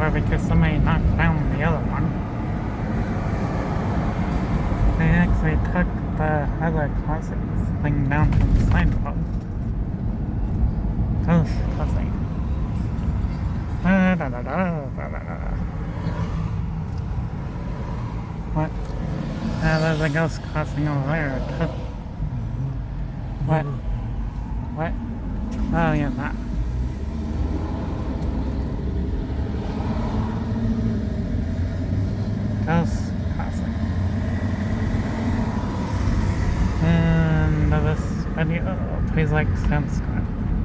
over because somebody knocked down the other one. They actually took the other closet thing down from the sidewalk. Oh, fuzzy. What? There's a ghost crossing over there, too. What? What? Oh, yeah, that. Ghost crossing. And this video, please like, subscribe.